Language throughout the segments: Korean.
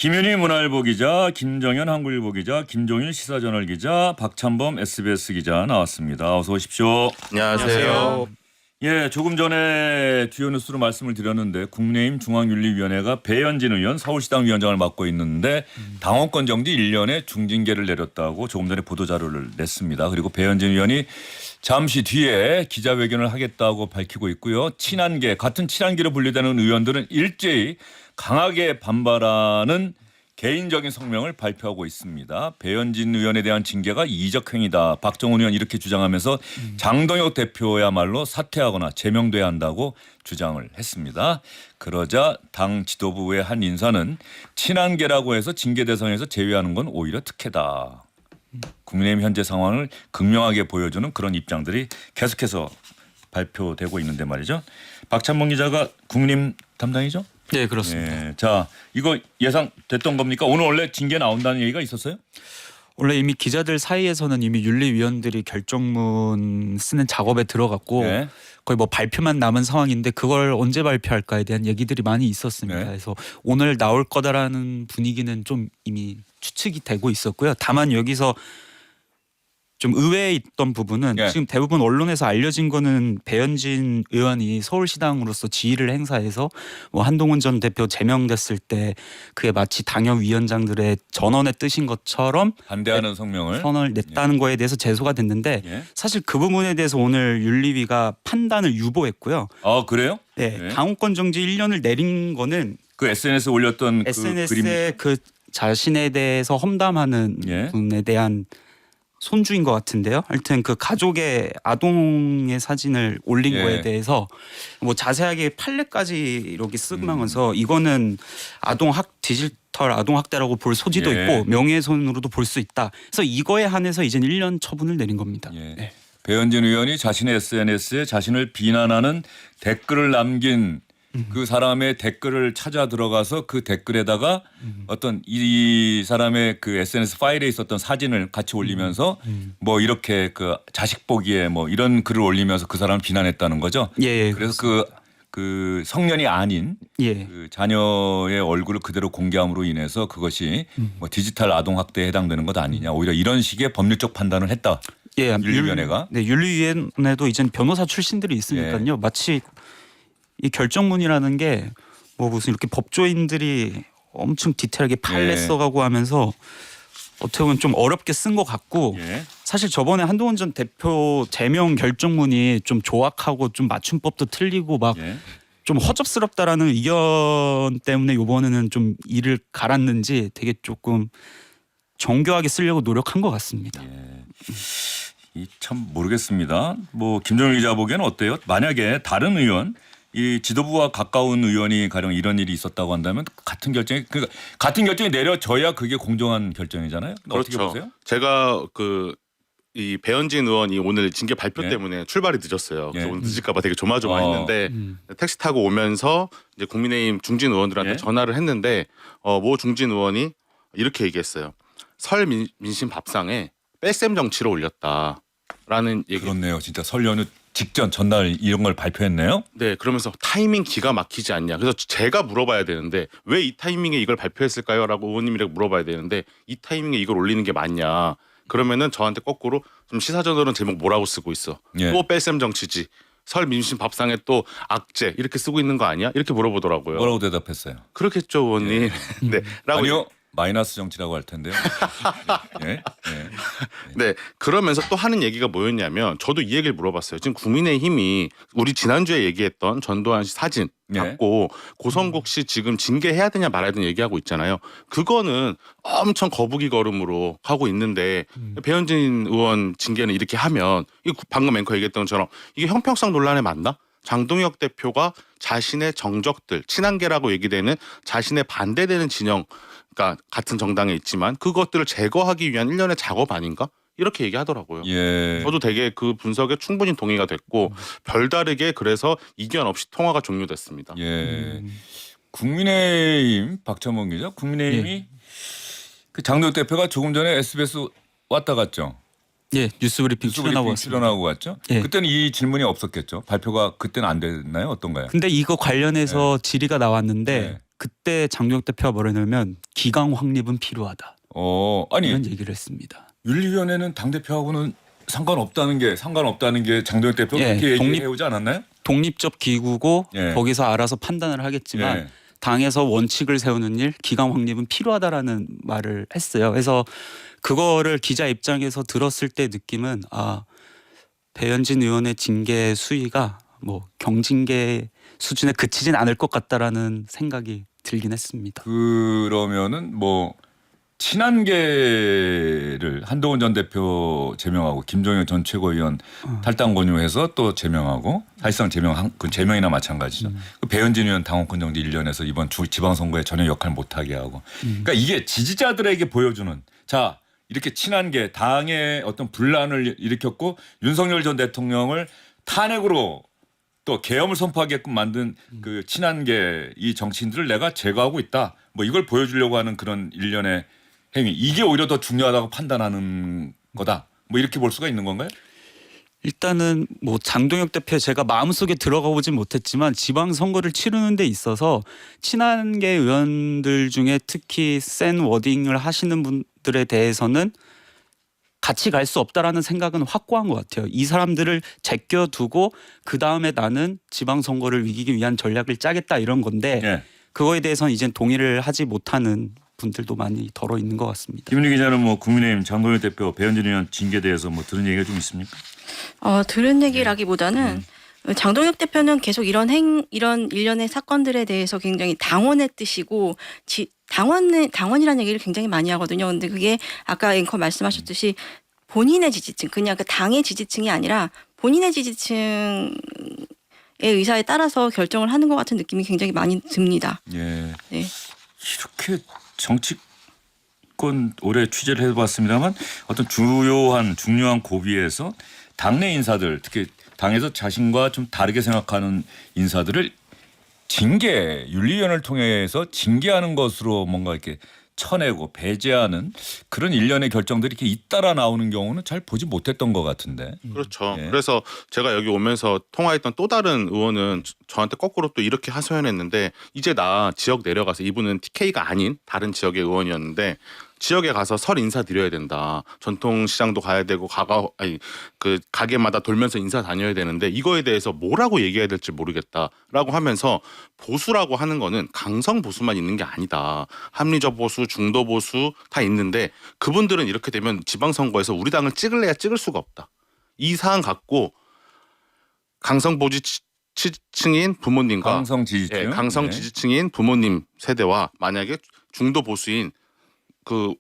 김윤희 문화일보 기자, 김정현 한국일보 기자, 김종일 시사저널 기자, 박찬범 SBS 기자 나왔습니다. 어서 오십시오. 안녕하세요. 예, 조금 전에 주요 뉴스로 말씀을 드렸는데 국민의힘 중앙윤리위원회가 배현진 의원 서울시당 위원장을 맡고 있는데 당원권 정지 1년의 중징계를 내렸다고 조금 전에 보도자료를 냈습니다. 그리고 배현진 의원이 잠시 뒤에 기자회견을 하겠다고 밝히고 있고요. 친한계, 같은 친한계로 분류되는 의원들은 일제히 강하게 반발하는 개인적인 성명을 발표하고 있습니다. 배현진 의원에 대한 징계가 이적 행위다. 박정훈 의원 이렇게 주장하면서 장동혁 대표야말로 사퇴하거나 제명돼야 한다고 주장을 했습니다. 그러자 당 지도부의 한 인사는 친한계라고 해서 징계 대상에서 제외하는 건 오히려 특혜다. 국민의힘 현재 상황을 극명하게 보여주는 그런 입장들이 계속해서 발표되고 있는데 말이죠. 박찬범 기자가 국민의힘 담당이죠? 네, 그렇습니다. 네. 자, 이거 예상됐던 겁니까? 오늘 원래 징계 나온다는 얘기가 있었어요? 원래 이미 기자들 사이에서는 이미 윤리위원들이 결정문 쓰는 작업에 들어갔고 네. 거의 뭐 발표만 남은 상황인데 그걸 언제 발표할까에 대한 얘기들이 많이 있었습니다. 네. 그래서 오늘 나올 거다라는 분위기는 좀 이미 추측이 되고 있었고요. 다만 여기서 좀 의외에 있던 부분은 네. 지금 대부분 언론에서 알려진 거는 배현진 의원이 서울시당으로서 지위를 행사해서 뭐 한동훈 전 대표 제명됐을 때 그게 마치 당협 위원장들의 전원의 뜻인 것처럼 반대하는 성명을 선언을 냈다는 거에 대해서 제소가 됐는데 예. 사실 그 부분에 대해서 오늘 윤리위가 판단을 유보했고요. 아, 그래요? 네, 네. 당원권 정지 1년을 내린 거는 그 SNS에 올렸던 그 그림 SNS에 그 자신에 대해서 험담하는 예. 분에 대한 손주인 것 같은데요. 하여튼 그 가족의 아동의 사진을 올린 예. 거에 대해서 뭐 자세하게 판례까지 이렇게 쓰면서 이거는 아동학 디지털 아동학대라고 볼 소지도 예. 있고 명예훼손으로도 볼 수 있다. 그래서 이거에 한해서 이제 1년 처분을 내린 겁니다. 예. 네. 배현진 의원이 자신의 SNS에 자신을 비난하는 댓글을 남긴 그 사람의 댓글을 찾아 들어가서 그 댓글에다가 어떤 이 사람의 그 SNS 파일에 있었던 사진을 같이 올리면서 뭐 이렇게 그 자식 보기에 뭐 이런 글을 올리면서 그 사람을 비난했다는 거죠. 예, 그래서 그 성년이 아닌 예. 그 자녀의 얼굴을 그대로 공개함으로 인해서 그것이 뭐 디지털 아동 학대에 해당되는 것 아니냐. 오히려 이런 식의 법률적 판단을 했다. 예, 윤리위원회가. 네, 윤리위원회도 이젠 변호사 출신들이 있으니까요. 예. 마치 이 결정문이라는 게 뭐 무슨 이렇게 법조인들이 엄청 디테일하게 판례 예. 써가고 하면서 어떻게 보면 좀 어렵게 쓴 것 같고 예. 사실 저번에 한동훈 전 대표 제명 결정문이 좀 조악하고 좀 맞춤법도 틀리고 막 좀 예. 허접스럽다라는 의견 때문에 이번에는 좀 이를 갈았는지 되게 조금 정교하게 쓰려고 노력한 것 같습니다. 예. 이 참 모르겠습니다. 뭐 김정일 기자 보기에는 어때요? 만약에 다른 의원 이 지도부와 가까운 의원이 가령 이런 일이 있었다고 한다면 같은 결정이 그러니까 같은 결정이 내려져야 그게 공정한 결정이잖아요. 어떻게 그렇죠. 보세요? 제가 이 배현진 의원이 오늘 징계 발표 예. 때문에 출발이 늦었어요. 그래서 예. 오늘 늦을까봐 되게 조마조마했는데 택시 타고 오면서 이제 국민의힘 중진 의원들한테 예. 전화를 했는데 모 중진 의원이 이렇게 얘기했어요. 설 민심 밥상에 뺄셈 정치로 올렸다라는 얘기. 그렇네요. 진짜 설 연휴 직전 전날 이런 걸 발표했네요. 네, 그러면서 타이밍 기가 막히지 않냐. 그래서 제가 물어봐야 되는데 왜 이 타이밍에 이걸 발표했을까요?라고 의원님이라고 물어봐야 되는데 이 타이밍에 이걸 올리는 게 맞냐. 그러면은 저한테 거꾸로 좀 시사저널은 제목 뭐라고 쓰고 있어. 예. 또 뺄셈 정치지. 설 민심 밥상에 또 악재 이렇게 쓰고 있는 거 아니야? 이렇게 물어보더라고요. 뭐라고 대답했어요? 그렇겠죠, 의원님. 네, 라고 아니요. 마이너스 정치라고 할 텐데요. 예. 예. 네, 그러면서 또 하는 얘기가 뭐였냐면 저도 이 얘기를 물어봤어요. 지금 국민의힘이 우리 지난주에 얘기했던 전두환 씨 사진 예. 갖고 고성국 씨 지금 징계해야 되냐 말아야 되냐 얘기하고 있잖아요. 그거는 엄청 거북이 걸음으로 하고 있는데 배현진 의원 징계는 이렇게 하면 방금 앵커 얘기했던 것처럼 이게 형평성 논란에 맞나? 장동혁 대표가 자신의 정적들 친한계라고 얘기되는 자신의 반대되는 진영 그러니까 같은 정당에 있지만 그것들을 제거하기 위한 일련의 작업 아닌가? 이렇게 얘기하더라고요. 예. 저도 되게 그 분석에 충분히 동의가 됐고 별다르게 그래서 이견 없이 통화가 종료됐습니다. 예. 국민의힘 박찬범 기자, 국민의힘이 그 장동혁 대표가 조금 전에 SBS 왔다 갔죠. 예, 뉴스브리핑 출연하고 왔습니다. 출연하고 갔죠. 예. 그때는 이 질문이 없었겠죠. 발표가 그때는 안 됐나요? 어떤가요? 근데 이거 관련해서 질의가 나왔는데 네. 그때 장동혁 대표가 뭐라냐면 기강 확립은 필요하다. 아니 이런 얘기를 했습니다. 윤리위원회는 당 대표하고는 상관없다는 게 장동혁 대표가 예, 그렇게 얘기해 오지 않았나요? 독립적 기구고 예. 거기서 알아서 판단을 하겠지만 예. 당에서 원칙을 세우는 일, 기강 확립은 필요하다라는 말을 했어요. 그래서 그거를 기자 입장에서 들었을 때 느낌은 배현진 의원의 징계 수위가 뭐 경징계 수준에 그치진 않을 것 같다라는 생각이 들긴 했습니다. 그러면은 뭐 친한계를 한동훈 전 대표 제명하고 김종현 전 최고위원 탈당 권유해서 또 제명하고 사실상 그 제명이나 마찬가지죠. 그 배현진 의원 당원권 정지 1년에서 이번 지방선거에 전혀 역할 못하게 하고. 그러니까 이게 지지자들에게 보여주는 자 이렇게 친한계 당의 어떤 분란을 일으켰고 윤석열 전 대통령을 탄핵으로 또 계엄을 선포하게끔 만든 그 친한계 이 정치인들을 내가 제거하고 있다. 뭐 이걸 보여주려고 하는 그런 일련의 행위. 이게 오히려 더 중요하다고 판단하는 거다. 뭐 이렇게 볼 수가 있는 건가요? 일단은 뭐 장동혁 대표 제가 마음속에 들어가 보진 못했지만 지방선거를 치르는 데 있어서 친한계 의원들 중에 특히 센 워딩을 하시는 분들에 대해서는 같이 갈 수 없다라는 생각은 확고한 것 같아요. 이 사람들을 제껴두고 그 다음에 나는 지방선거를 이기기 위한 전략을 짜겠다 이런 건데 예. 그거에 대해서는 이젠 동의를 하지 못하는 분들도 많이 덜어 있는 것 같습니다. 김은희 기자는 뭐 국민의힘 장동혁 대표 배현진 의원 징계에 대해서 뭐 들은 얘기가 좀 있습니까? 들은 얘기라기보다는 장동혁 대표는 계속 이런 일련의 사건들에 대해서 굉장히 당원의 뜻이고 당원이라는 얘기를 굉장히 많이 하거든요. 근데 그게 아까 앵커 말씀하셨듯이 본인의 지지층, 그냥 그 당의 지지층이 아니라 본인의 지지층의 의사에 따라서 결정을 하는 것 같은 느낌이 굉장히 많이 듭니다. 예. 네. 이렇게 정치권 오래 취재를 해봤습니다만 어떤 중요한 고비에서 당내 인사들 특히 당에서 자신과 좀 다르게 생각하는 인사들을 윤리위원회를 통해서 징계하는 것으로 뭔가 이렇게 쳐내고 배제하는 그런 일련의 결정들이 이렇게 잇따라 나오는 경우는 잘 보지 못했던 것 같은데. 그렇죠. 예. 그래서 제가 여기 오면서 통화했던 또 다른 의원은 저한테 거꾸로 또 이렇게 하소연했는데 이제 나 지역 내려가서 이분은 TK가 아닌 다른 지역의 의원이었는데 지역에 가서 설 인사드려야 된다. 전통시장도 가야 되고 그 가게마다 돌면서 인사 다녀야 되는데 이거에 대해서 뭐라고 얘기해야 될지 모르겠다라고 하면서 보수라고 하는 거는 강성 보수만 있는 게 아니다. 합리적 보수, 중도 보수 다 있는데 그분들은 이렇게 되면 지방선거에서 우리 당을 찍을래야 찍을 수가 없다. 이 사안 갖고 강성 지지층인 부모님과 강성 지지층, 강성 네. 지지층인 부모님 세대와 만약에 중도 보수인 그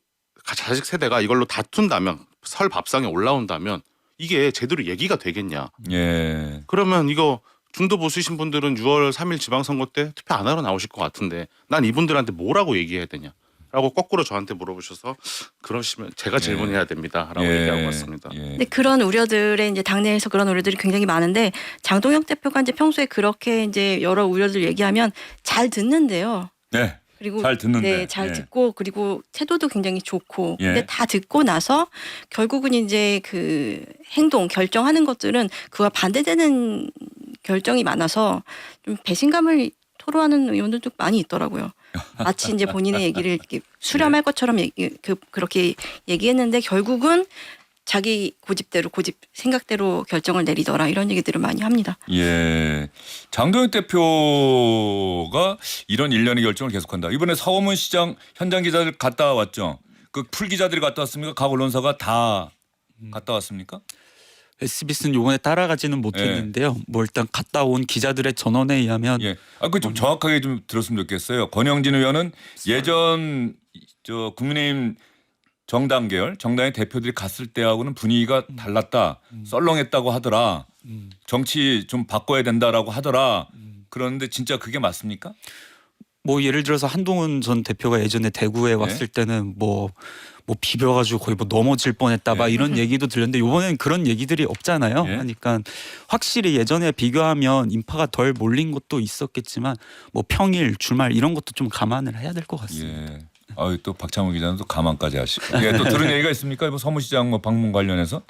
자식 세대가 이걸로 다툰다면 설 밥상에 올라온다면 이게 제대로 얘기가 되겠냐. 예. 그러면 이거 중도 보수이신 분들은 6월 3일 지방선거 때 투표 안 하러 나오실 것 같은데 난 이분들한테 뭐라고 얘기해야 되냐. 라고 거꾸로 저한테 물어보셔서 그러시면 제가 질문해야 됩니다라고 얘기하고 왔습니다. 예. 근데 그런 우려들에 이제 당내에서 그런 우려들이 굉장히 많은데 장동혁 대표가 이제 평소에 그렇게 이제 여러 우려들 얘기하면 잘 듣는데요. 네. 그리고 잘 듣는데. 네, 잘 예. 듣고 그리고 태도도 굉장히 좋고 예. 근데 다 듣고 나서 결국은 이제 그 행동 결정하는 것들은 그와 반대되는 결정이 많아서 좀 배신감을 토로하는 의원들도 많이 있더라고요. 마치 이제 본인의 얘기를 이렇게 수렴할 것처럼 그렇게 얘기했는데 결국은 자기 고집대로 생각대로 결정을 내리더라 이런 얘기들을 많이 합니다. 예. 장동혁 대표가 이런 일련의 결정을 계속한다. 이번에 서원문 시장 현장 기자들 갔다 왔죠. 그 풀 기자들이 갔다 왔습니까? 각 언론사가 다 갔다 왔습니까? SBS는 요번에 따라가지는 못했는데요. 뭐 일단 갔다 온 기자들의 전원에 의하면 예. 그 좀 정확하게 좀 들었으면 좋겠어요. 권영진 의원은 예전 국민의힘 정당 계열 정당의 대표들이 갔을 때하고는 분위기가 달랐다. 썰렁했다고 하더라. 정치 좀 바꿔야 된다라고 하더라. 그런데 진짜 그게 맞습니까? 뭐 예를 들어서 한동훈 전 대표가 예전에 대구에 왔을 때는 뭐 비벼가지고 거의 뭐 넘어질 뻔했다 막 이런 얘기도 들렸는데 이번엔 그런 얘기들이 없잖아요. 예. 그러니까 확실히 예전에 비교하면 인파가 덜 몰린 것도 있었겠지만 뭐 평일 주말 이런 것도 좀 감안을 해야 될 것 같습니다. 예. 또 박창호 기자는 또 가만까지 하시고. 예, 또 들은 얘기가 있습니까? 뭐 서무시장 뭐 방문 관련해서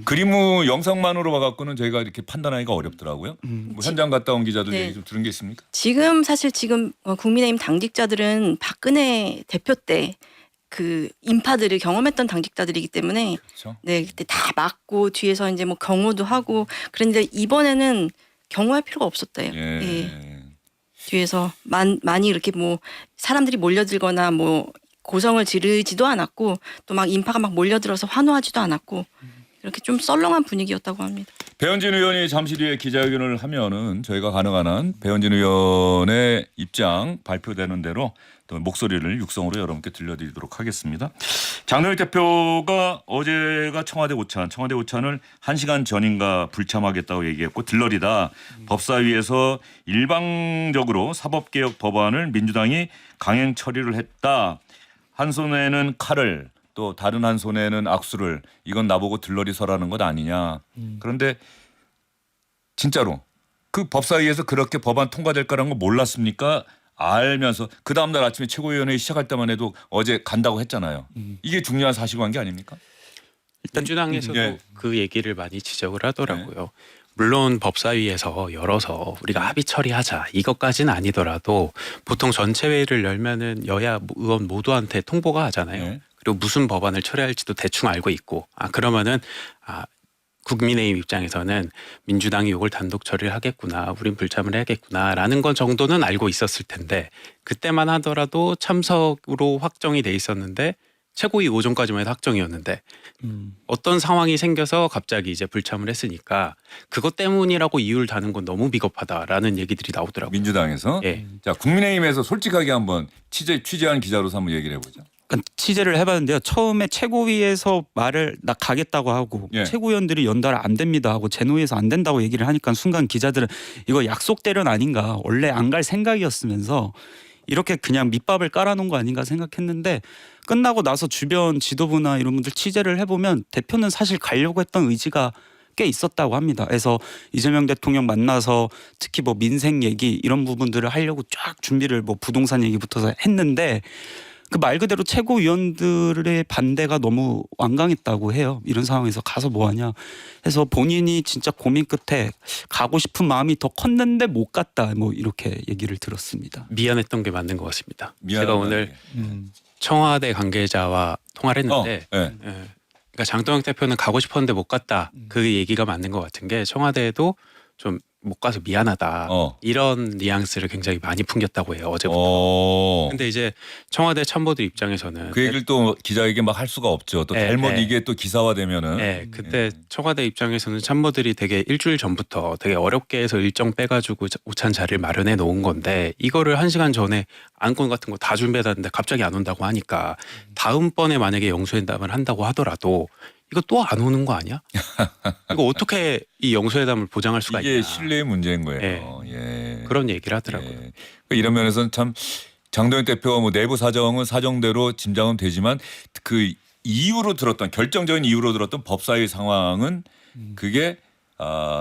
그림 후 영상만으로 봐갖고는 저희가 이렇게 판단하기가 어렵더라고요. 뭐 현장 갔다 온 기자들 네. 얘기 좀 들은 게 있습니까? 사실 국민의힘 당직자들은 박근혜 대표 때 그 인파들을 경험했던 당직자들이기 때문에 그렇죠. 네 그때 다 막고 뒤에서 이제 뭐 경호도 하고 그런데 이번에는 경호할 필요가 없었대요. 예. 예. 뒤에서 많이 이렇게 뭐 사람들이 몰려들거나 뭐 고성을 지르지도 않았고 또 막 인파가 막 몰려들어서 환호하지도 않았고 이렇게 좀 썰렁한 분위기였다고 합니다. 배현진 의원이 잠시 뒤에 기자회견을 하면은 저희가 가능한 한 배현진 의원의 입장 발표되는 대로 또 목소리를 육성으로 여러분께 들려드리도록 하겠습니다. 장동혁 대표가 어제가 청와대 오찬을 1시간 전인가 불참하겠다고 얘기했고 들러리다 법사위에서 일방적으로 사법개혁 법안을 민주당이 강행 처리를 했다. 한 손에는 칼을 또 다른 한 손에는 악수를 이건 나보고 들러리 서라는 것 아니냐. 그런데 진짜로 그 법사위에서 그렇게 법안 통과될 거라는 거 몰랐습니까? 알면서 그 다음날 아침에 최고위원회의 시작할 때만 해도 어제 간다고 했잖아요. 이게 중요한 사실관계 아닙니까? 민주당에서도 예. 그 얘기를 많이 지적을 하더라고요. 물론 법사위에서 열어서 우리가 합의 처리하자 이것까지는 아니더라도 보통 전체 회의를 열면은 여야 의원 모두한테 통보가 하잖아요. 네. 그리고 무슨 법안을 처리할지도 대충 알고 있고 그러면은 국민의힘 입장에서는 민주당이 이걸 단독 처리를 하겠구나, 우린 불참을 해야겠구나라는 건 정도는 알고 있었을 텐데 그때만 하더라도 참석으로 확정이 돼 있었는데 최고위 오전까지만 해도 확정이었는데 어떤 상황이 생겨서 갑자기 이제 불참을 했으니까 그것 때문이라고 이유를 다는 건 너무 비겁하다라는 얘기들이 나오더라고요. 민주당에서. 예. 자, 국민의힘에서 솔직하게 한번 취재한 기자로서 한번 얘기를 해보죠. 그러니까 취재를 해봤는데요. 처음에 최고위에서 말을 나 가겠다고 하고 예. 최고위원들이 연달 안 됩니다 하고 제노위에서 안 된다고 얘기를 하니까 순간 기자들은 이거 약속 대련 아닌가, 원래 안 갈 생각이었으면서 이렇게 그냥 밑밥을 깔아놓은 거 아닌가 생각했는데 끝나고 나서 주변 지도부나 이런 분들 취재를 해보면 대표는 사실 가려고 했던 의지가 꽤 있었다고 합니다. 그래서 이재명 대통령 만나서 특히 뭐 민생 얘기 이런 부분들을 하려고 쫙 준비를 뭐 부동산 얘기부터 했는데 그 말 그대로 최고위원들의 반대가 너무 완강했다고 해요. 이런 상황에서 가서 뭐하냐 해서 본인이 진짜 고민 끝에 가고 싶은 마음이 더 컸는데 못 갔다 뭐 이렇게 얘기를 들었습니다. 미안했던 게 맞는 것 같습니다. 미안하다는 제가 오늘 게. 청와대 관계자와 통화를 했는데 예. 그러니까 장동혁 대표는 가고 싶었는데 못 갔다. 그 얘기가 맞는 것 같은 게 청와대에도 좀 못 가서 미안하다. 이런 뉘앙스를 굉장히 많이 풍겼다고 해요. 어제부터. 근데 이제 청와대 참모들 입장에서는 그 얘기를 또 기자에게 막 할 수가 없죠. 또 네, 잘못 네. 이게 또 기사화되면은. 네, 그때 청와대 입장에서는 참모들이 되게 일주일 전부터 되게 어렵게 해서 일정 빼가지고 오찬 자리를 마련해 놓은 건데 이거를 1시간 전에 안건 같은 거 다 준비해놨는데 갑자기 안 온다고 하니까 다음번에 만약에 영수회담을 한다고 하더라도 이거 또 안 오는 거 아니야? 이거 어떻게 이 영수회담을 보장할 수가 이게 있냐? 신뢰의 문제인 거예요. 예. 그런 얘기를 하더라고요. 예. 그러니까 이런 면에서는 참 장동혁 대표가 뭐 내부 사정은 사정대로 짐작은 되지만 그 이유로 들었던 결정적인 이유로 들었던 법사위 상황은 그게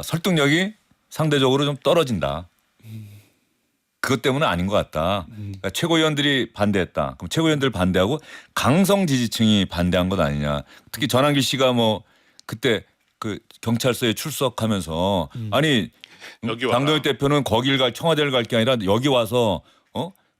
설득력이 상대적으로 좀 떨어진다. 그것 때문은 아닌 것 같다. 그러니까 최고위원들이 반대했다. 그럼 최고위원들 반대하고 강성 지지층이 반대한 것 아니냐. 특히 전환기 씨가 뭐 그때 그 경찰서에 출석하면서 아니 여기 와라. 장동혁 대표는 거길 청와대를 갈 게 아니라 여기 와서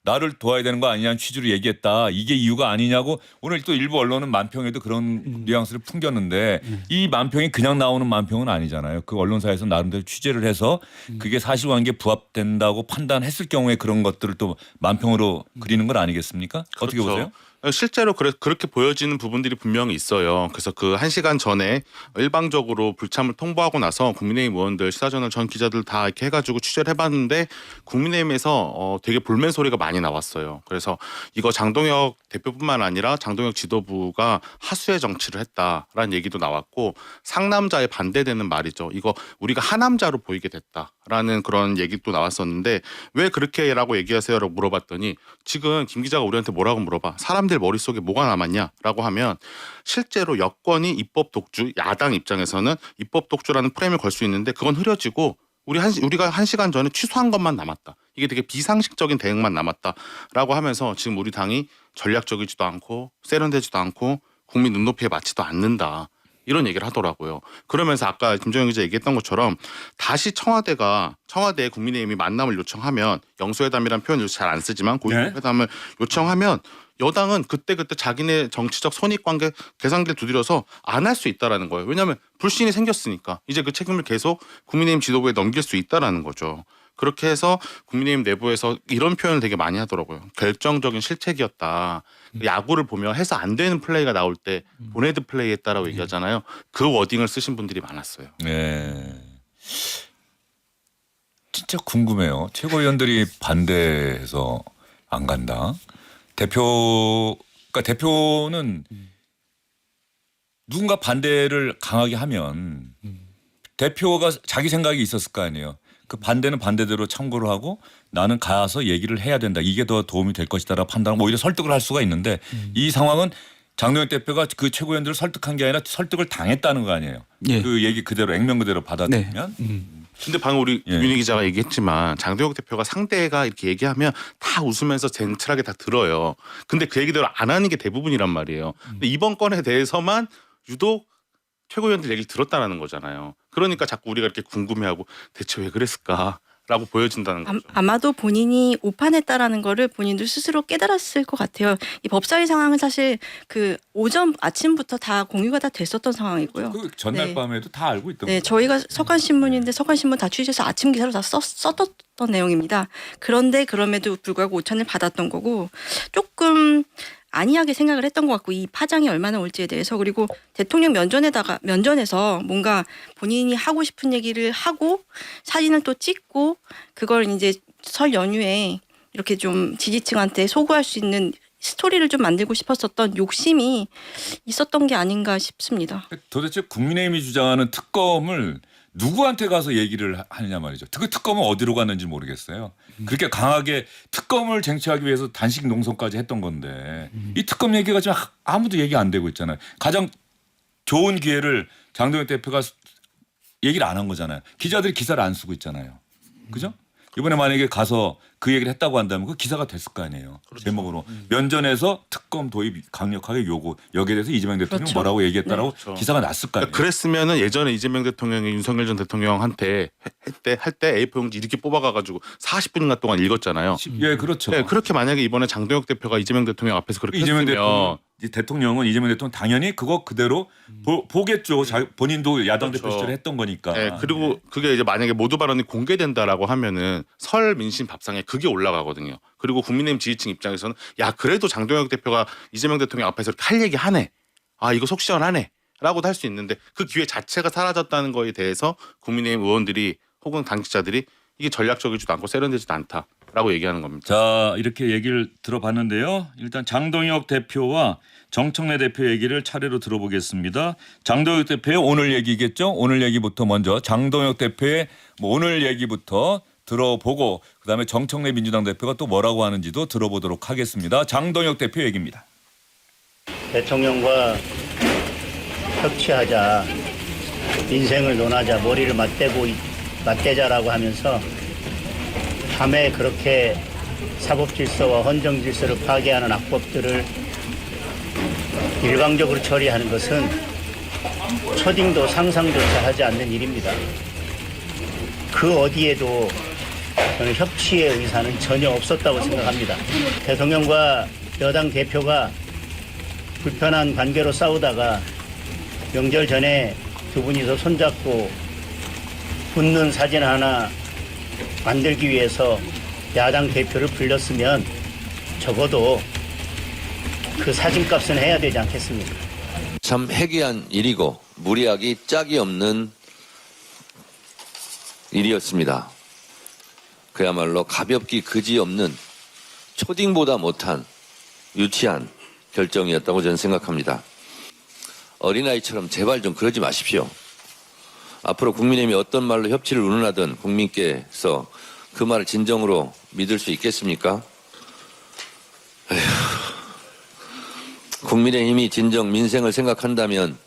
나를 도와야 되는 거 아니냐는 취지로 얘기했다. 이게 이유가 아니냐고 오늘 또 일부 언론은 만평에도 그런 뉘앙스를 풍겼는데 이 만평이 그냥 나오는 만평은 아니잖아요. 그 언론사에서 나름대로 취재를 해서 그게 사실관계에 부합된다고 판단했을 경우에 그런 것들을 또 만평으로 그리는 건 아니겠습니까? 어떻게 그렇죠. 보세요? 실제로 그렇게 보여지는 부분들이 분명히 있어요. 그래서 그 1시간 전에 일방적으로 불참을 통보하고 나서 국민의힘 의원들, 시사저널 전 기자들 다 이렇게 해가지고 취재를 해봤는데 국민의힘에서 되게 볼멘 소리가 많이 나왔어요. 그래서 이거 장동혁 대표뿐만 아니라 장동혁 지도부가 하수의 정치를 했다라는 얘기도 나왔고 상남자에 반대되는 말이죠. 이거 우리가 하남자로 보이게 됐다라는 그런 얘기도 나왔었는데 왜 그렇게라고 얘기하세요라고 물어봤더니 지금 김 기자가 우리한테 뭐라고 물어봐. 사람들 머릿속에 뭐가 남았냐라고 하면 실제로 여권이 입법 독주, 야당 입장에서는 입법 독주라는 프레임을 걸 수 있는데 그건 흐려지고 우리가 1시간 전에 취소한 것만 남았다. 이게 되게 비상식적인 대응만 남았다라고 하면서 지금 우리 당이 전략적이지도 않고 세련되지도 않고 국민 눈높이에 맞지도 않는다. 이런 얘기를 하더라고요. 그러면서 아까 김정현 기자 얘기했던 것처럼 다시 청와대에 국민의힘이 만남을 요청하면 영수회담이라는 표현을 잘 안 쓰지만 고위급회담을 요청하면 여당은 그때그때 자기네 정치적 손익관계 계산기를 두드려서 안 할 수 있다라는 거예요. 왜냐하면 불신이 생겼으니까 이제 그 책임을 계속 국민의힘 지도부에 넘길 수 있다라는 거죠. 그렇게 해서 국민의힘 내부에서 이런 표현을 되게 많이 하더라고요. 결정적인 실책이었다. 야구를 보면 해서 안 되는 플레이가 나올 때 보네드 플레이했다라고 얘기하잖아요. 그 워딩을 쓰신 분들이 많았어요. 네. 진짜 궁금해요. 최고위원들이 반대해서 안 간다. 그러니까 대표는 누군가 반대를 강하게 하면 대표가 자기 생각이 있었을 거 아니에요. 그 반대는 반대대로 참고를 하고 나는 가서 얘기를 해야 된다. 이게 더 도움이 될 것이다라고 판단하고 오히려 설득을 할 수가 있는데 이 상황은 장동혁 대표가 그 최고위원들을 설득한 게 아니라 설득을 당했다는 거 아니에요. 예. 그 얘기 그대로 액면 그대로 받아들이면. 근데 방금 우리 예. 윤희 기자가 얘기했지만 장동혁 대표가 상대가 이렇게 얘기하면 다 웃으면서 젠틀하게 다 들어요. 근데 그 얘기대로 안 하는 게 대부분이란 말이에요. 근데 이번 건에 대해서만 유독 최고위원들 얘기를 들었다는 거잖아요. 그러니까 자꾸 우리가 이렇게 궁금해하고 대체 왜 그랬을까라고 보여진다는 거죠. 아마도 본인이 오판했다라는 거를 본인도 스스로 깨달았을 것 같아요. 이 법사위 상황은 사실 그 오전 아침부터 다 공유가 다 됐었던 상황이고요. 그 전날 네. 밤에도 다 알고 있던 네, 거죠. 저희가 석간신문인데 석간신문 다 취재해서 아침 기사로 다 썼던 내용입니다. 그런데 그럼에도 불구하고 오찬을 받았던 거고 조금 안이하게 생각을 했던 것 같고 이 파장이 얼마나 올지에 대해서 그리고 대통령 면전에서 뭔가 본인이 하고 싶은 얘기를 하고 사진을 또 찍고 그걸 이제 설 연휴에 이렇게 좀 지지층한테 소구할 수 있는 스토리를 좀 만들고 싶었었던 욕심이 있었던 게 아닌가 싶습니다. 도대체 국민의힘이 주장하는 특검을 누구한테 가서 얘기를 하느냐 말이죠. 그 특검은 어디로 갔는지 모르겠어요. 그렇게 강하게 특검을 쟁취하기 위해서 단식 농성까지 했던 건데 이 특검 얘기가 지금 아무도 얘기 안 되고 있잖아요. 가장 좋은 기회를 장동혁 대표가 얘기를 안 한 거잖아요. 기자들이 기사를 안 쓰고 있잖아요. 그죠? 이번에 만약에 가서 그 얘기를 했다고 한다면 그 기사가 됐을 거 아니에요. 그렇죠. 제목으로 면전에서 특검 도입 강력하게 요구 여기에 대해서 이재명 대통령이 그렇죠. 뭐라고 얘기했다라고 그렇죠. 기사가 났을 거 아니에요. 그랬으면은 예전에 이재명 대통령이 윤석열 전 대통령한테 할 때 A4 용지 이렇게 뽑아가지고 40분인가 동안 읽었잖아요. 예, 그렇죠. 네, 그렇게 만약에 이번에 장동혁 대표가 이재명 대통령 앞에서 그렇게 이재명 했으면 대통령은 이재명 대통령 당연히 그거 그대로 보겠죠. 본인도 야당 그렇죠. 대표 시절에 했던 거니까. 네, 그리고 그게 이제 만약에 모두 발언이 공개된다라고 하면은 설 민심 밥상에 그게 올라가거든요. 그리고 국민의힘 지지층 입장에서는 야 그래도 장동혁 대표가 이재명 대통령 앞에서 이렇게 할 얘기 하네. 아 이거 속 시원하네. 라고도 할 수 있는데 그 기회 자체가 사라졌다는 거에 대해서 국민의힘 의원들이 혹은 당직자들이 이게 전략적이지도 않고 세련되지도 않다라고 얘기하는 겁니다. 자, 이렇게 얘기를 들어봤는데요. 일단 장동혁 대표와 정청래 대표 얘기를 차례로 들어보겠습니다. 장동혁 대표의 오늘 얘기겠죠. 오늘 얘기부터 먼저 장동혁 대표의 오늘 얘기부터 들어보고 그다음에 정청래 민주당 대표가 또 뭐라고 하는지도 들어보도록 하겠습니다. 장동혁 대표 얘기입니다. 대통령과 협치하자, 인생을 논하자, 머리를 맞대자라고 하면서 밤에 그렇게 사법질서와 헌정질서를 파괴하는 악법들을 일방적으로 처리하는 것은 초딩도 상상조차 하지 않는 일입니다. 그 어디에도 저는 협치의 의사는 전혀 없었다고 생각합니다. 대통령과 여당 대표가 불편한 관계로 싸우다가 명절 전에 두 분이서 손잡고 웃는 사진 하나 만들기 위해서 야당 대표를 불렀으면 적어도 그 사진값은 해야 되지 않겠습니까? 참 해괴한 일이고 무리하기 짝이 없는 일이었습니다. 그야말로 가볍기 그지없는 초딩보다 못한 유치한 결정이었다고 저는 생각합니다. 어린아이처럼 제발 좀 그러지 마십시오. 앞으로 국민의힘이 어떤 말로 협치를 운운하든 국민께서 그 말을 진정으로 믿을 수 있겠습니까? 에휴, 국민의힘이 진정 민생을 생각한다면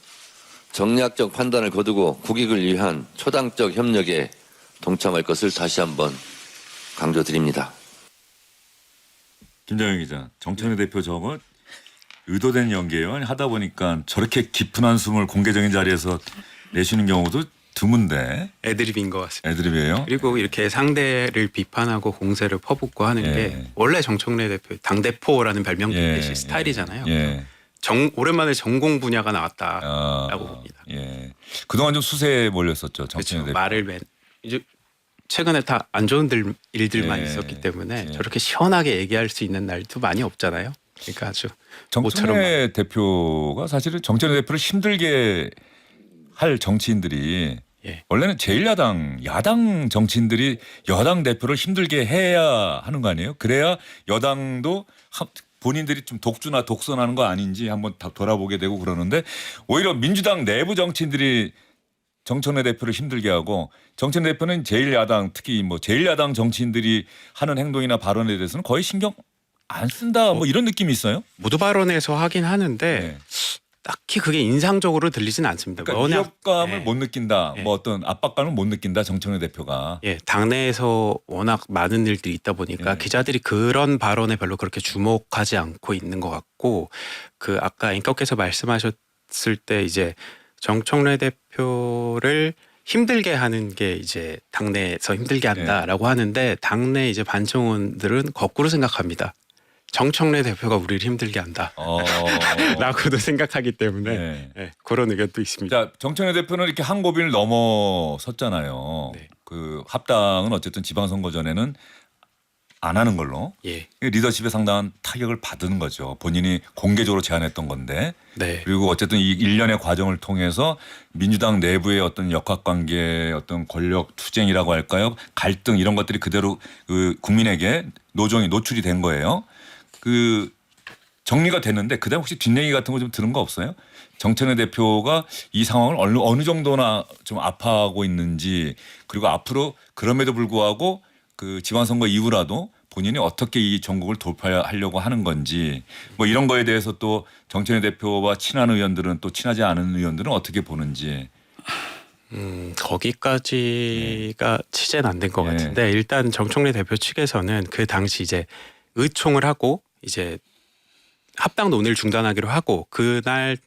정략적 판단을 거두고 국익을 위한 초당적 협력에 동참할 것을 다시 한번 강조드립니다. 김정영 기자, 정청래 대표 저거 의도된 연기예요. 아니, 하다 보니까 저렇게 깊은 한숨을 공개적인 자리에서 내쉬는 경우도 드문데. 애드립인 것 같습니다. 애드립이에요. 그리고 이렇게 상대를 비판하고 공세를 퍼붓고 하는 예. 게 원래 정청래 대표 당대표라는 별명도 있듯이 스타일이잖아요. 예. 오랜만에 전공 분야가 나왔다라고 아, 봅니다. 예. 그동안 좀 수세에 몰렸었죠. 정청래 그렇죠. 대표. 말을 이제 최근에 다 안 좋은 일들만 예. 있었기 때문에 예. 저렇게 시원하게 얘기할 수 있는 날도 많이 없잖아요. 그러니까 아주 모처럼 정청래 대표가 사실은 정청래 대표를 힘들게 할 정치인들이 예. 원래는 제1야당 야당 정치인들이 여당 대표를 힘들게 해야 하는 거 아니에요? 그래야 여당도 본인들이 좀 독주나 독선하는 거 아닌지 한번 다 돌아보게 되고 그러는데 오히려 민주당 내부 정치인들이 정청래 대표를 힘들게 하고 정청래 대표는 제1야당 특히 뭐 제1야당 정치인들이 하는 행동이나 발언에 대해서는 거의 신경 안 쓴다 뭐 이런 느낌이 있어요. 모두 발언에서 하긴 하는데 네. 딱히 그게 인상적으로 들리진 않습니다. 그러니까 워낙, 위협감을 예. 못 느낀다. 예. 뭐 어떤 압박감을 못 느낀다. 정청래 대표가. 예, 당내에서 워낙 많은 일들이 있다 보니까 예. 기자들이 그런 발언에 별로 그렇게 주목하지 않고 있는 것 같고 그 아까 앵커께서 말씀하셨을 때 이제 정청래 대표를 힘들게 하는 게 이제 당내에서 힘들게 한다라고 하는데 당내 이제 반청원들은 거꾸로 생각합니다. 정청래 대표가 우리를 힘들게 한다. 라고도 생각하기 때문에 네. 예, 그런 의견도 있습니다. 자, 정청래 대표는 이렇게 한 고비를 넘어섰잖아요. 네. 그 합당은 어쨌든 지방선거 전에는 안 하는 걸로 예, 리더십에 상당한 타격을 받은 거죠. 본인이 공개적으로 제안했던 건데. 네, 그리고 어쨌든 이 일련의 과정을 통해서 민주당 내부의 어떤 역학관계 어떤 권력 투쟁이라고 할까요? 갈등 이런 것들이 그대로 그 국민에게 노출이 된 거예요. 그 정리가 됐는데 그다음 혹시 뒷얘기 같은 거 좀 들은 거 없어요? 정청래 대표가 이 상황을 어느 정도나 좀 아파하고 있는지 그리고 앞으로 그럼에도 불구하고 그 지방선거 이후라도 본인이 어떻게 이 전국을 돌파하려고 하는 건지 뭐 이런 거에 대해서 또 정청래 대표와 친한 의원들은 또 친하지 않은 의원들은 어떻게 보는지. 거기까지가 취재는 안 된 것 예. 같은데 일단 정청래 대표 측에서는 그 당시 이제 의총을 하고 이제 합당 논의를 중단하기로 하고 그날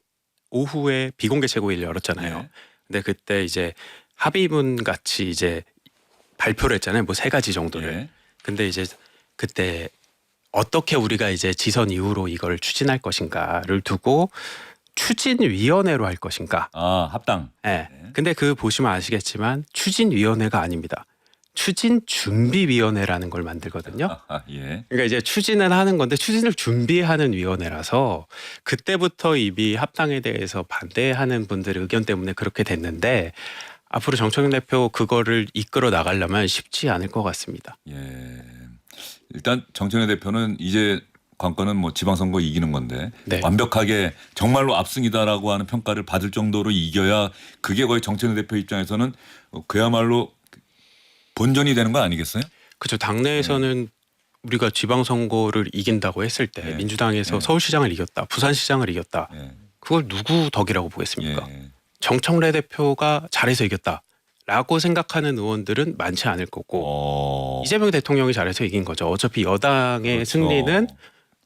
오후에 비공개 최고위를 열었잖아요. 네. 근데 그때 이제 합의문 같이 이제 발표를 했잖아요. 뭐 3가지 정도를. 예. 근데 이제 그때 어떻게 우리가 이제 지선 이후로 이걸 추진할 것인가를 두고 추진위원회로 할 것인가. 아 합당. 예. 근데 그 보시면 아시겠지만 추진위원회가 아닙니다. 추진준비위원회라는 걸 만들거든요. 예. 그러니까 이제 추진은 하는 건데 추진을 준비하는 위원회라서 그때부터 이미 합당에 대해서 반대하는 분들의 의견 때문에 그렇게 됐는데 앞으로 정청래 대표 그거를 이끌어 나가려면 쉽지 않을 것 같습니다. 예. 일단 정청래 대표는 이제 관건은 뭐 지방선거 이기는 건데 네. 완벽하게 정말로 압승이다라고 하는 평가를 받을 정도로 이겨야 그게 거의 정청래 대표 입장에서는 그야말로 본전이 되는 거 아니겠어요? 그렇죠. 당내에서는 우리가 지방선거를 이긴다고 했을 때 네. 민주당에서 네. 서울시장을 이겼다, 부산시장을 이겼다. 예. 그걸 누구 덕이라고 보겠습니까? 예. 정청래 대표가 잘해서 이겼다라고 생각하는 의원들은 많지 않을 거고 이재명 대통령이 잘해서 이긴 거죠. 어차피 여당의 그렇죠. 승리는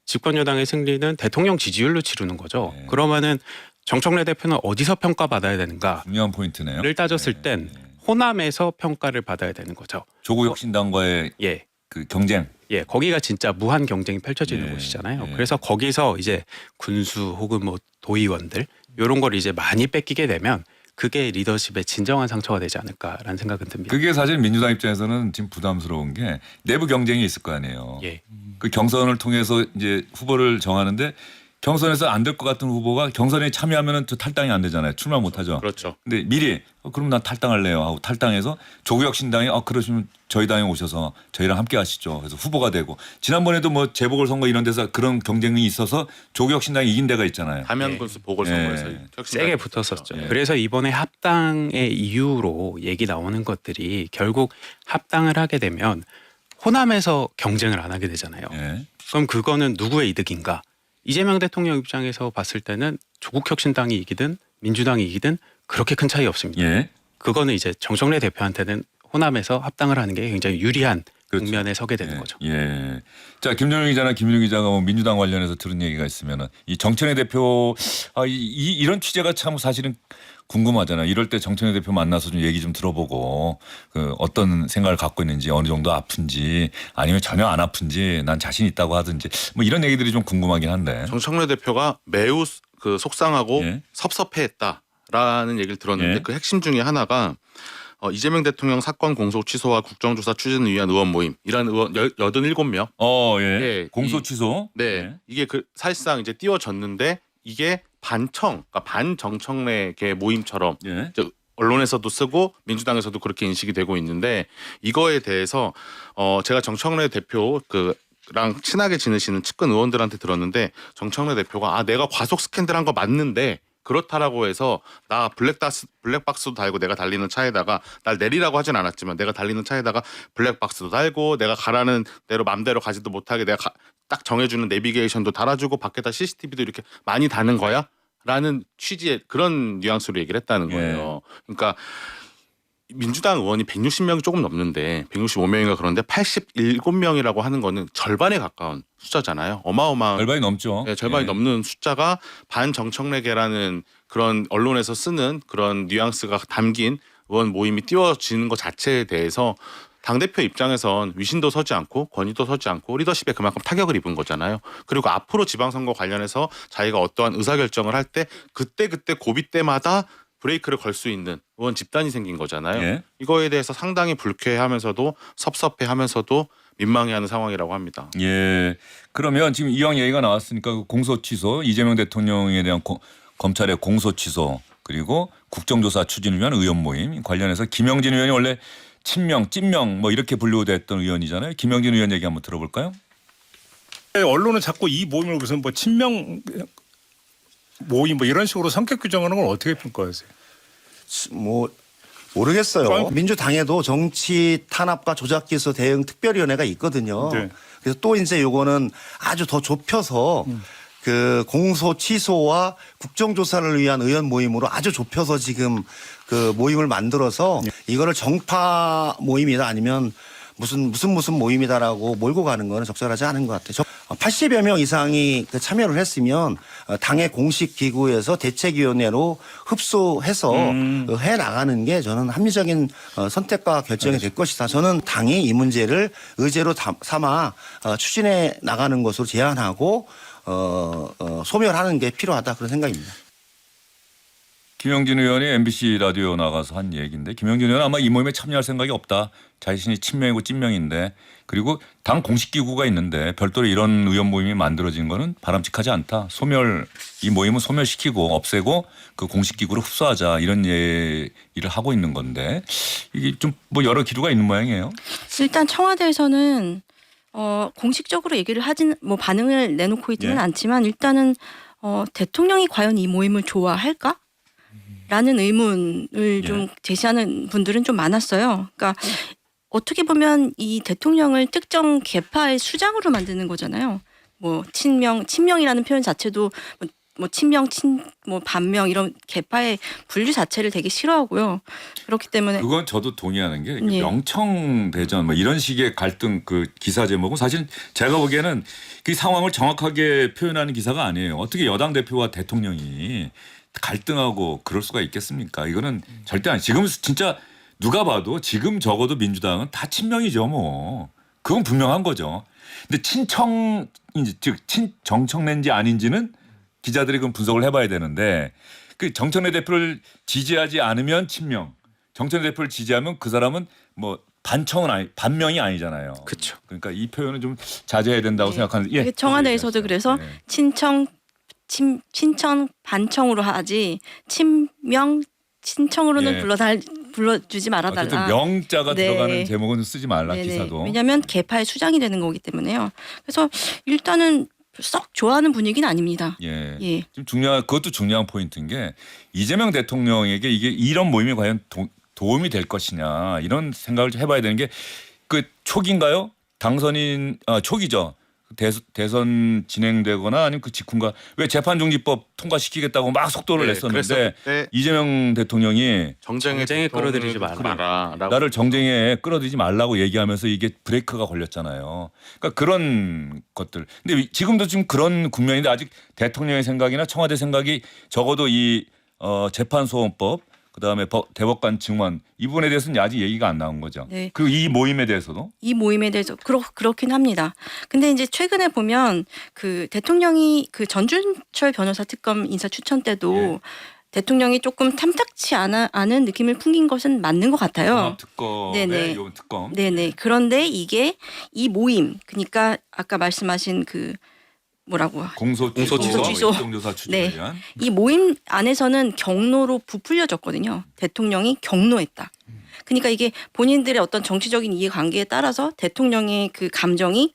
집권 여당의 승리는 대통령 지지율로 치르는 거죠. 네. 그러면은 정청래 대표는 어디서 평가받아야 되는가를 중요한 포인트네요. 따졌을 땐 호남에서 평가를 받아야 되는 거죠. 조국 혁신당과의 예. 그 경쟁. 예, 거기가 진짜 무한 경쟁이 펼쳐지는 예, 곳이잖아요. 예. 그래서 거기서 이제 군수 혹은 뭐 도의원들 이런 걸 이제 많이 뺏기게 되면 그게 리더십의 진정한 상처가 되지 않을까라는 생각은 듭니다. 그게 사실 민주당 입장에서는 지금 부담스러운 게 내부 경쟁이 있을 거 아니에요. 예, 그 경선을 통해서 이제 후보를 정하는데 경선에서 안 될 것 같은 후보가 경선에 참여하면은 또 탈당이 안 되잖아요. 출마 못 하죠. 그렇죠. 근데 미리 그럼 난 탈당할래요 하고 탈당해서 조국혁신당이 그러시면 저희 당에 오셔서 저희랑 함께 하시죠. 그래서 후보가 되고 지난번에도 뭐 재보궐선거 이런 데서 그런 경쟁이 있어서 조국혁신당이 이긴 데가 있잖아요. 가면군수 보궐선거에서 예. 세게 붙었었죠. 예. 그래서 이번에 합당의 이유로 얘기 나오는 것들이 결국 합당을 하게 되면 호남에서 경쟁을 안 하게 되잖아요. 예. 그럼 그거는 누구의 이득인가? 이재명 대통령 입장에서 봤을 때는 조국혁신당이 이기든 민주당이 이기든 그렇게 큰 차이 없습니다. 예. 그거는 이제 정청래 대표한테는 호남에서 합당을 하는 게 굉장히 유리한 그렇죠. 국면에 서게 되는 예, 거죠. 예. 자, 김정일 기자나 김윤우 기자가 뭐 민주당 관련해서 들은 얘기가 있으면은 이 정천회 대표 이런 취재가 참 사실은 궁금하잖아요. 이럴 때 정천회 대표 만나서 좀 얘기 좀 들어보고 그 어떤 생각을 갖고 있는지 어느 정도 아픈지 아니면 전혀 안 아픈지 난 자신 있다고 하든지 뭐 이런 얘기들이 좀 궁금하긴 한데. 정청래 대표가 매우 그 속상하고 예. 섭섭해했다라는 얘기를 들었는데 예. 그 핵심 중에 하나가 이재명 대통령 사건 공소 취소와 국정조사 추진을 위한 의원 모임 이란 의원 87명. 예. 예, 공소 이- 취소. 네, 예. 이게 그 사실상 이제 띄워졌는데 이게 그러니까 반정청래계 모임처럼 예. 언론에서도 쓰고 민주당에서도 그렇게 인식이 되고 있는데 이거에 대해서 제가 정청래 대표 랑 친하게 지내시는 측근 의원들한테 들었는데 정청래 대표가 내가 과속 스캔들한 거 맞는데 그렇다라고 해서 나 블랙박스도 달고 내가 달리는 차에다가 날 내리라고 하진 않았지만 내가 달리는 차에다가 블랙박스도 달고 내가 가라는 대로 맘대로 가지도 못하게 내가 딱 정해주는 내비게이션도 달아주고 밖에다 CCTV도 이렇게 많이 다는 거야? 라는 취지의 그런 뉘앙스로 얘기를 했다는 거예요. 그러니까 민주당 의원이 160명이 조금 넘는데 165명인가 그런데 87명이라고 하는 거는 절반에 가까운 숫자잖아요. 어마어마한 절반이 넘죠. 네, 절반이 예. 넘는 숫자가 반정청래계라는 그런 언론에서 쓰는 그런 뉘앙스가 담긴 의원 모임이 띄워지는 것 자체에 대해서 당대표 입장에선 위신도 서지 않고 권위도 서지 않고 리더십에 그만큼 타격을 입은 거잖아요. 그리고 앞으로 지방선거 관련해서 자기가 어떠한 의사결정을 할 때 그때 고비 때마다 브레이크를 걸 수 있는 의원 집단이 생긴 거잖아요. 예. 이거에 대해서 상당히 불쾌해하면서도 섭섭해하면서도 민망해하는 상황이라고 합니다. 예. 그러면 지금 이왕 얘기가 나왔으니까 그 공소 취소, 이재명 대통령에 대한 검찰의 공소 취소 그리고 국정조사 추진을 위한 의원 모임 관련해서 김영진 의원이 원래 친명, 찐명 뭐 이렇게 분류됐던 의원이잖아요. 김영진 의원 얘기 한번 들어볼까요? 언론은 자꾸 이 모임을 무슨 뭐 친명 모임 뭐 이런 식으로 성격 규정하는 걸 어떻게 평가하세요? 뭐 모르겠어요. 민주당에도 정치 탄압과 조작 기소 대응 특별위원회가 있거든요. 네. 그래서 또 이제 요거는 아주 더 좁혀서 그 공소 취소와 국정조사를 위한 의원 모임으로 아주 좁혀서 지금 그 모임을 만들어서 이거를 정파 모임이다 아니면 무슨 모임이다라고 몰고 가는 거는 적절하지 않은 것 같아요. 80여 명 이상이 그 참여를 했으면 당의 공식 기구에서 대책위원회로 흡수해서 해 나가는 게 저는 합리적인 선택과 결정이 될 것이다. 저는 당이 이 문제를 의제로 삼아 추진해 나가는 것으로 제안하고 소멸하는 게 필요하다 그런 생각입니다. 김영진 의원이 MBC 라디오 나가서 한 얘기인데 김영진 의원은 아마 이 모임에 참여할 생각이 없다. 자신이 친명이고 찐명인데 그리고 당 공식 기구가 있는데 별도로 이런 의원 모임이 만들어진 거는 바람직하지 않다. 이 모임은 소멸시키고 없애고 그 공식 기구로 흡수하자 이런 얘기를 하고 있는 건데 이게 좀 뭐 여러 기류가 있는 모양이에요. 일단 청와대에서는 공식적으로 얘기를 하진 뭐 반응을 내놓고 있지는 예. 않지만 일단은 대통령이 과연 이 모임을 좋아할까? 라는 의문을 좀 제시하는 분들은 좀 많았어요. 그러니까 어떻게 보면 이 대통령을 특정 계파의 수장으로 만드는 거잖아요. 뭐 친명이라는 표현 자체도 뭐 친명, 뭐 반명 이런 계파의 분류 자체를 되게 싫어하고요. 그렇기 때문에 그건 저도 동의하는 게 예. 명청대전 뭐 이런 식의 갈등 그 기사 제목은 사실 제가 보기에는 그 상황을 정확하게 표현하는 기사가 아니에요. 어떻게 여당 대표와 대통령이 갈등하고 그럴 수가 있겠습니까? 이거는 절대 아니. 지금 진짜 누가 봐도 지금 적어도 민주당은 다 친명이죠, 뭐. 그건 분명한 거죠. 근데 친청인지 즉 친정청래인지 아닌지는 기자들이 그럼 분석을 해봐야 되는데 그 정청래 대표를 지지하지 않으면 친명, 정청래 대표를 지지하면 그 사람은 뭐 반명이 아니잖아요. 그렇죠. 그러니까 이 표현은 좀 자제해야 된다고 네. 생각하는데. 이게 청와대에서도 그래서 친청 반청으로 하지 친청으로는 예. 불러주지 말아달라. 어쨌든 명자가 네. 들어가는 제목은 좀 쓰지 말라 네네. 기사도. 왜냐하면 계파의 수장이 되는 거기 때문에요. 그래서 일단은 썩 좋아하는 분위기는 아닙니다. 예. 예. 좀 그것도 중요한 포인트인 게 이재명 대통령에게 이게 이런 모임이 과연 도움이 될 것이냐 이런 생각을 좀 해봐야 되는 게 그 초기인가요? 초기죠. 대선 진행되거나 아니면 그 직후인가 왜 재판중지법 통과시키겠다고 막 속도를 네, 냈었는데 그래서 그때 이재명 대통령이 정쟁에 끌어들이지 마라. 나를 정쟁에 끌어들이지 말라고 얘기하면서 이게 브레이크가 걸렸잖아요. 그러니까 그런 것들. 근데 지금도 지금 그런 국면인데 아직 대통령의 생각이나 청와대 생각이 적어도 이 재판소원법 그다음에 대법관 증원 이 부분에 대해서는 아직 얘기가 안 나온 거죠. 네. 그리고 이 모임에 대해서도 이 모임에 대해서 그렇긴 합니다. 근데 이제 최근에 보면 그 대통령이 그 전준철 변호사 특검 인사 추천 때도 예. 대통령이 조금 탐탁치 않은 느낌을 풍긴 것은 맞는 것 같아요. 특검의 네네. 요 특검. 네네. 그런데 이게 이 모임, 그러니까 아까 말씀하신 그 뭐라고 공소취소, 공소취소. 국정조사 추진에 네. 대한 이 모임 안에서는 경로로 부풀려졌거든요. 대통령이 경로했다. 그러니까 이게 본인들의 어떤 정치적인 이해관계에 따라서 대통령의 그 감정이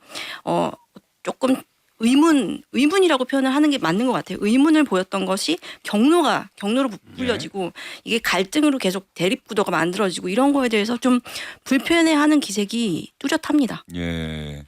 조금 의문이라고 표현을 하는 게 맞는 것 같아요. 의문을 보였던 것이 경로로 부풀려지고 이게 갈등으로 계속 대립구도가 만들어지고 이런 거에 대해서 좀 불편해하는 기색이 뚜렷합니다. 예.